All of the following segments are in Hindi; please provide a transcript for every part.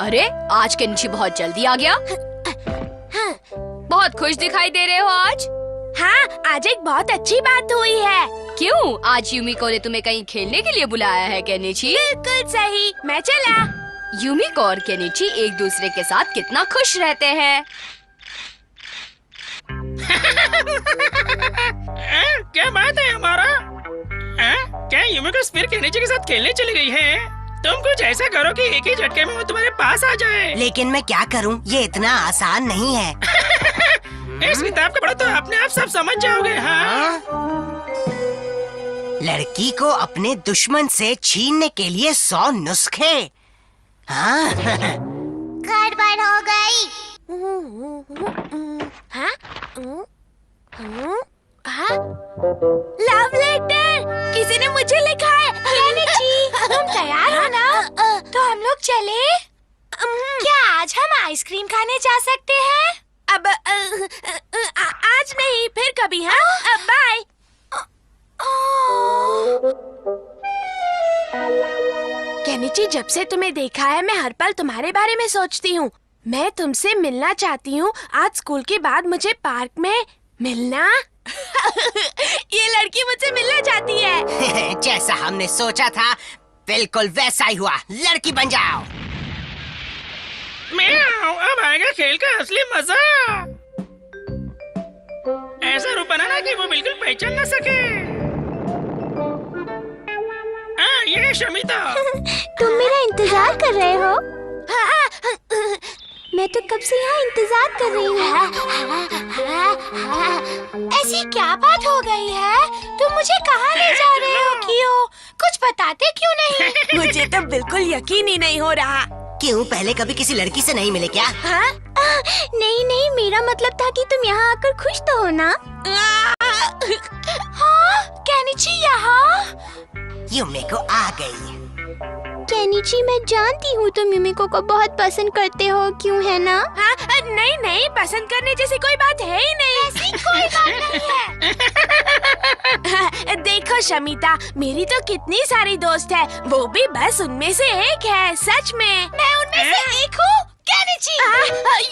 अरे आज केनिची बहुत जल्दी आ गया। बहुत खुश दिखाई दे रहे हो आज। हाँ, आज एक बहुत अच्छी बात हुई है। क्यों? आज यूमिको ने तुम्हें कहीं खेलने के लिए बुलाया है केनिची? बिल्कुल सही, मैं चला। यूमिको और केनिची एक दूसरे के साथ कितना खुश रहते हैं। क्या बात है हमारा? क्या यूमिको फिर केनिची के साथ खेलने चली गई है? तुम कुछ ऐसा करो कि एक ही झटके में वो तुम्हारे पास आ जाए। लेकिन मैं क्या करूं? ये इतना आसान नहीं है। इस किताब का पढ़ो तो अपने आप सब समझ जाओगे। हाँ? लड़की को अपने दुश्मन से छीनने के लिए 100 नुस्खे। हाँ? गड़बड़ हो गई। हाँ? हाँ? लव लेटर किसी ने मुझे लिखा है। तुम तैयार हो ना? तो हम लोग चले? क्या आज हम आइसक्रीम खाने जा सकते हैं? अब आज नहीं, फिर कभी। हाँ, बाय। केनिची, जब से तुम्हें देखा है मैं हर पल तुम्हारे बारे में सोचती हूँ। मैं तुमसे मिलना चाहती हूँ। आज स्कूल के बाद मुझे पार्क में मिलना। ये लड़की मुझसे मिलना चाहती है। जैसा हमने सोचा था बिल्कुल वैसा ही हुआ। लड़की बन जाओ। अब आएगा खेल का असली मजा। ऐसा रूप बनाना कि वो बिल्कुल पहचान न सके। ये शमिता। तुम मेरा इंतजार कर रहे हो? मैं तो कब से यहाँ इंतजार कर रही हूँ। ऐसी क्या बात हो गई है? तुम मुझे कहाँ ले जा रहे हो? क्यों? कुछ बताते क्यों नहीं? मुझे तो बिल्कुल यकीन ही नहीं हो रहा। क्यों, पहले कभी किसी लड़की से नहीं मिले क्या? हाँ? नहीं नहीं, मेरा मतलब था कि तुम यहाँ आकर खुश तो हो ना? हाँ, केनिची यहाँ? यूमिको आ गई। केनिची, मैं जानती हूँ तुम यूमिको को बहुत पसंद करते हो, क्यों है ना? हाँ, नहीं नहीं, पसंद करने जैसी कोई बात है ही नहीं। ऐसी कोई बात नहीं है। देखो शमिता, मेरी तो कितनी सारी दोस्त है, वो भी बस उनमें से एक है। सच में मैं उनमें से एक हूँ। केनिची,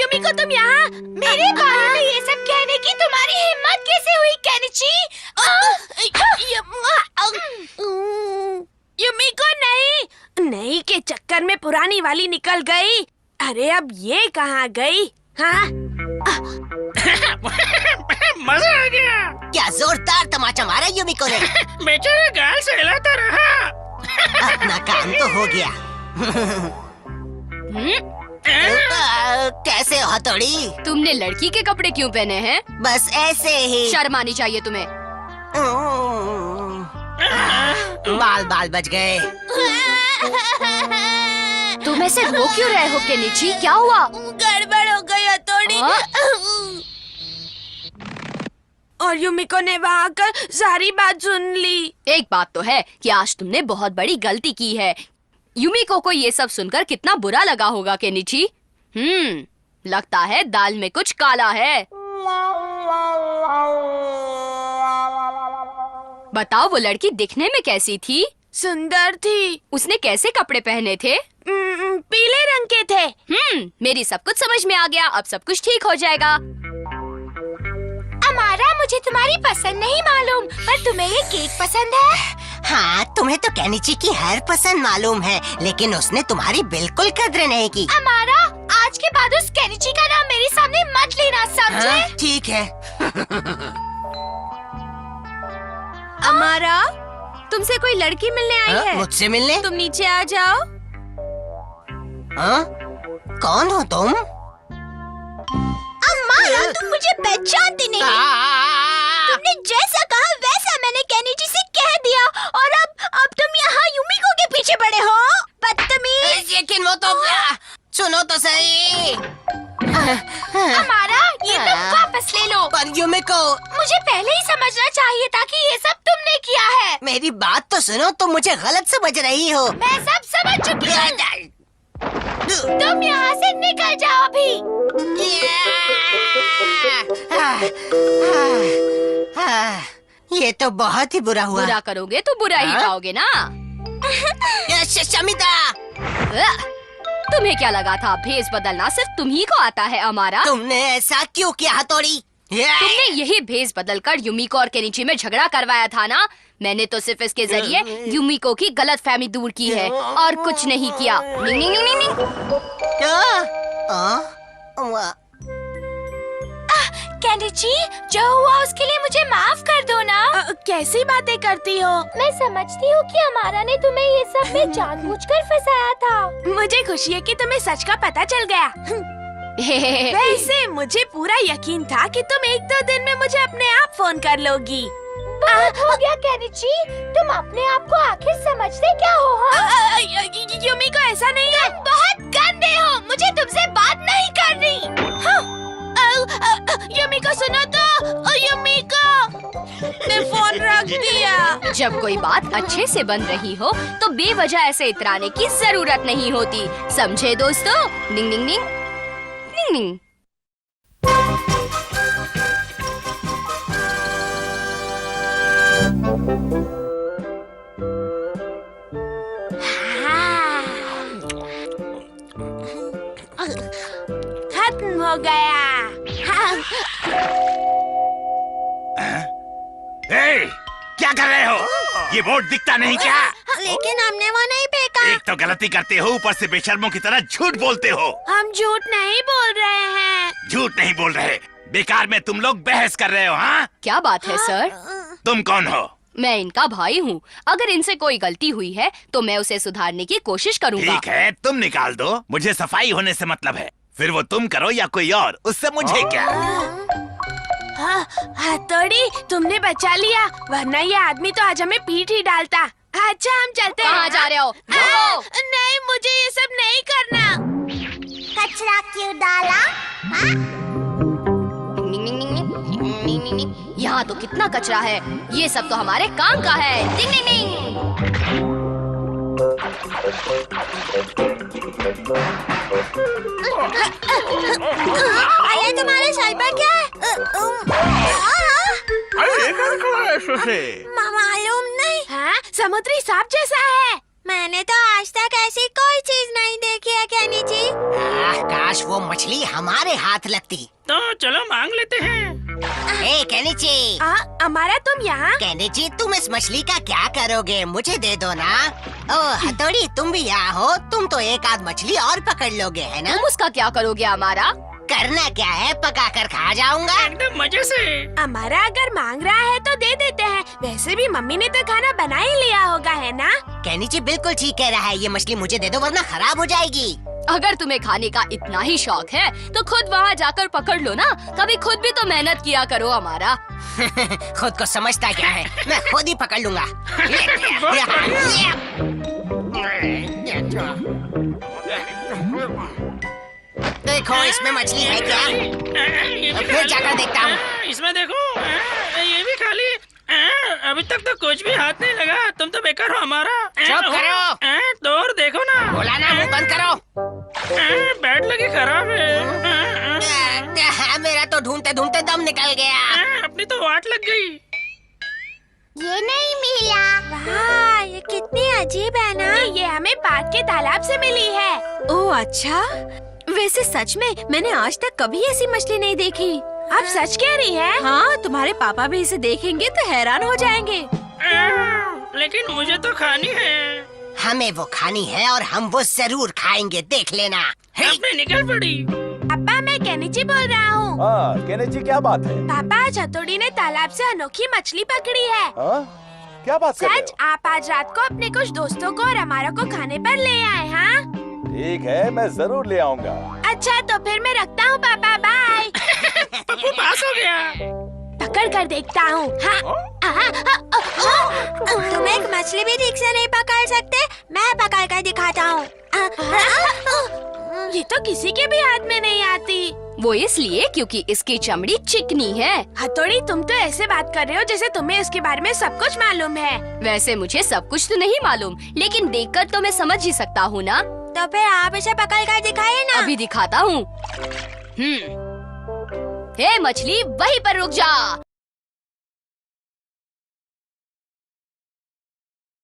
यूमिको तुम यहाँ? मेरे बारे में ये सब कहने की तुम्हारी हिम्मत कैसे हुई केनिची? यूमिको नहीं, नहीं के चक्कर में पुरानी वाली निकल गई। अरे अब ये कहाँ गई? हाँ? मजा आ गया। क्या जोरदार तमाचा मारा यूमिको ने। बेचारा गाल से हिलाता रहा। अपना काम तो हो गया। कैसे हो हथौड़ी? तुमने लड़की के कपड़े क्यों पहने हैं? बस ऐसे ही। शर्म आनी चाहिए तुम्हें। बाल बाल बच गए। तुम ऐसे रो क्यों रहे हो केनिची? क्या हुआ? गड़बड़ हो गई हथौड़ी। और यूमिको ने वहाँ आकर सारी बात सुन ली। एक बात तो है कि आज तुमने बहुत बड़ी गलती की है। यूमिको को ये सब सुनकर कितना बुरा लगा होगा केनिची। लगता है दाल में कुछ काला है। बताओ, वो लड़की दिखने में कैसी थी? सुंदर थी। उसने कैसे कपड़े पहने थे? पीले रंग के थे। मेरी सब कुछ समझ में आ गया। अब सब कुछ ठीक हो जाएगा। अमारा, मुझे तुम्हारी पसंद नहीं मालूम, पर तुम्हें ये केक पसंद है? हाँ, तुम्हें तो केनिची की हर पसंद मालूम है, लेकिन उसने तुम्हारी बिल्कुल कद्र नहीं की। अमारा, आज के बाद उस केनिची का नाम मेरे सामने मत लेना, समझे? हाँ, ठीक है। अमारा, तुमसे कोई लड़की मिलने आई है। मुझसे मिलने? तुम नीचे आ जाओ। हाँ? कौन हो तुम? अमारा, तुम मुझे पहचानती नहीं। तुमने जैसा कहा वैसा मैंने केनिची से कह दिया, और अब तुम यहाँ यूमिको के पीछे पड़े हो। बदतमीज। लेकिन वो तो सुनो तो सही। अमारा, ये तुम वापस ले लो। पर यूमिको, मुझे पहले ही समझना चाहिए था कि ये सब तुमने किया है। मेरी बात तो सुनो, तुम मुझे गलत समझ रही हो। मैं सब समझ चुकी हूँ। तुम यहाँ से निकल जाओ अभी। ये तो बहुत ही बुरा हुआ। बुरा करोगे तो बुरा ही पाओगे ना। शमिता, तुम्हें क्या लगा था भेस बदलना सिर्फ तुम्ही को आता है अमारा? तुमने ऐसा क्यों किया हथौड़ी? तुमने यही भेस बदलकर यूमिको और केनिची में झगड़ा करवाया था ना? मैंने तो सिर्फ इसके जरिए यूमिको की गलतफहमी दूर की है और कुछ नहीं किया। निंग निंग निंग निंग। केनिची, जो हुआ उसके लिए मुझे माफ कर दो ना। कैसी बातें करती हो? मैं समझती हूँ कि अमारा ने तुम्हें ये सब में जानबूझकर फंसाया था। मुझे खुशी है कि तुम्हें सच का पता चल गया। वैसे मुझे पूरा यकीन था कि तुम 1-2 दिन में मुझे अपने आप फोन कर लोगी। बहुत हो गया केनिची, तुम अपने आप को आखिर समझते क्या हो? युमिको ऐसा नहीं है। तुम बहुत गंदे हो, मुझे तुमसे बात नहीं करनी। युमिको सुनो तो, युमिको। मैं फोन रख दिया। जब कोई बात अच्छे से बन रही हो तो बेवजह ऐसे इतराने की जरूरत नहीं होती, समझे दोस्तों? निंग निंग निंग निंग निंग। खत्म हो गया। क्या कर रहे हो? ये बोर्ड दिखता नहीं क्या? लेकिन हमने वो नहीं फेंका। एक तो गलती करते हो, ऊपर से बेशर्मों की तरह झूठ बोलते हो। हम झूठ नहीं बोल रहे हैं। झूठ नहीं बोल रहे, बेकार में तुम लोग बहस कर रहे हो। हाँ, क्या बात है सर? तुम कौन हो? मैं इनका भाई हूँ। अगर इनसे कोई गलती हुई है तो मैं उसे सुधारने की कोशिश करूँगा। ठीक है, तुम निकाल दो, मुझे सफाई होने से मतलब है। फिर वो तुम करो या कोई और, उससे मुझे क्या? हथौड़ी, तुमने बचा लिया, वरना ये आदमी तो आज हमें पीट ही डालता। अच्छा, हम चलते हैं। कहाँ जा रहे हो? नहीं, मुझे ये सब नहीं करना। कचरा क्यों डाला? यहाँ तो कितना कचरा है, ये सब तो हमारे काम का है। डिंग डिंग डिंग। आया, तुम्हारे सर पर क्या है? मालूम नहीं। हाँ, समुद्री सांप जैसा है। मैंने तो आज तक ऐसी कोई चीज नहीं देखी है केनिची। काश वो मछली हमारे हाथ लगती। तो चलो मांग लेते हैं। ए केनिची, अमारा तुम यहाँ? केनिची, तुम इस मछली का क्या करोगे? मुझे दे दो ना। ओ हथौड़ी, तुम भी यहाँ हो, तुम तो एक आध मछली और पकड़ लोगे, है ना? तुम उसका क्या करोगे हमारा? करना क्या है, पका कर खा जाऊंगा। एकदम मजे से। हमारा अगर मांग रहा है तो दे देते हैं। वैसे भी मम्मी ने तो खाना बना ही लिया होगा, है ना? केनिची बिल्कुल ठीक कह रहा है, ये मछली मुझे दे दो वरना खराब हो जाएगी। अगर तुम्हें खाने का इतना ही शौक है तो खुद वहाँ जाकर पकड़ लो ना। कभी खुद भी तो मेहनत किया करो हमारा। खुद को समझता क्या है, मैं खुद ही पकड़ लूंगा। देखो इसमें मछली है क्या? फिर जाकर देखता हूँ। इसमें देखो, ये भी खाली। अभी तक तो कुछ भी हाथ नहीं लगा। तुम तो बेकार हो हमारा। चुप करो। तो और देखो ना। बोला ना, मुंह बंद करो। बैट लगी खराब है। मेरा तो ढूंढते ढूंढते दम निकल गया। अपनी तो वाट लग गई। ये नहीं मिला। वाह, ये कितनी अजीब है ना। ये हमें पार्क के तालाब से मिली है। ओह अच्छा, वैसे सच में मैंने आज तक कभी ऐसी मछली नहीं देखी। आप सच कह रही हैं? हाँ, तुम्हारे पापा भी इसे देखेंगे तो हैरान हो जाएंगे। लेकिन मुझे तो खानी है। हमें वो खानी है और हम वो जरूर खाएंगे, देख लेना। अपने निकल पड़ी। पापा, मैं केनिची बोल रहा हूँ। केनिची, क्या बात है? पापा, आज हथौड़ी ने तालाब से अनोखी मछली पकड़ी है। क्या बात कर रहे सच, आप आज रात को अपने कुछ दोस्तों को और हमारा को खाने पर ले आए। हाँ ठीक है, मैं जरूर ले आऊंगा। अच्छा, तो फिर मैं रखता हूँ पापा, बाय। पप्पू पास हो गया। पकड़ कर देखता हूँ। हाँ। तुम एक मछली भी ठीक से नहीं पकड़ सकते, मैं पकड़ कर दिखाता हूँ। ये तो किसी के भी हाथ में नहीं आती। वो इसलिए क्योंकि इसकी चमड़ी चिकनी है। हथौड़ी, तुम तो ऐसे बात कर रहे हो जैसे तुम्हें इसके बारे में सब कुछ मालूम है। वैसे मुझे सब कुछ तो नहीं मालूम, लेकिन देखकर तो मैं समझ ही सकता हूँ ना। तो फिर आप इसे पकड़ कर दिखाइए ना। अभी दिखाता हूँ। हे मछली, वहीं पर रुक जा।